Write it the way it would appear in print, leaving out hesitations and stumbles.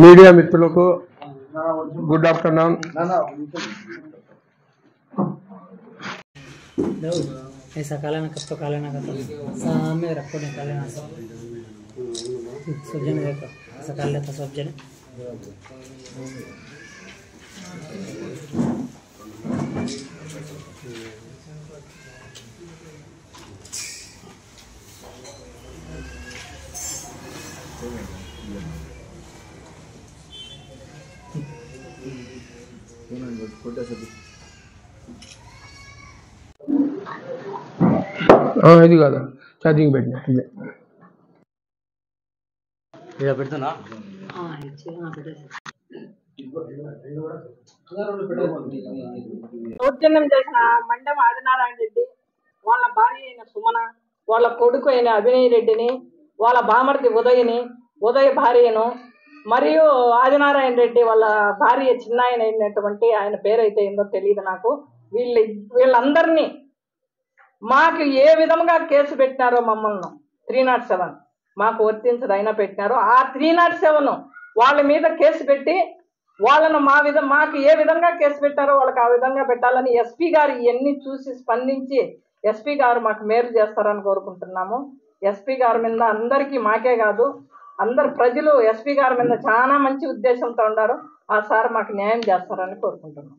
Media మిత్రులకు good afternoon. ऐसा काला ना कब तो काला ना करता सामने रखो नहीं काले ना सब जने देखो ऐसा कर लेता सब जने ఇది కాదా ఛార్జింగ్ పెట్టిన ఇలా పెడుతున్నా దౌర్జన్యం చేసిన మండెం ఆదినారాయణ రెడ్డి వాళ్ళ భార్య అయిన సుమన, వాళ్ళ కొడుకు అయిన అభినయ్ రెడ్డిని, వాళ్ళ బామర్ది ఉదయ భార్యను, మరియు ఆదినారాయణ రెడ్డి వాళ్ళ భార్య చిన్నాయన అయినటువంటి ఆయన పేరైతే ఏందో తెలియదు నాకు. వీళ్ళందరినీ మాకు ఏ విధంగా కేసు పెట్టినారో మమ్మల్ని 307 మాకు వర్తించదు అయినా పెట్టినారో ఆ 307 వాళ్ళ మీద కేసు పెట్టి వాళ్ళను మాకు ఏ విధంగా కేసు పెట్టారో వాళ్ళకి ఆ విధంగా పెట్టాలని ఎస్పీ గారు ఇవన్నీ చూసి స్పందించి ఎస్పీ గారు మాకు మేలు చేస్తారని కోరుకుంటున్నాము. ఎస్పీ గారి మీద అందరికీ మాకే కాదు అందరు ప్రజలు ఎస్పీ గారి మీద చాలా మంచి ఉద్దేశంతో ఉన్నారు. ఆ సార్ మాకు న్యాయం చేస్తారని కోరుకుంటున్నాం.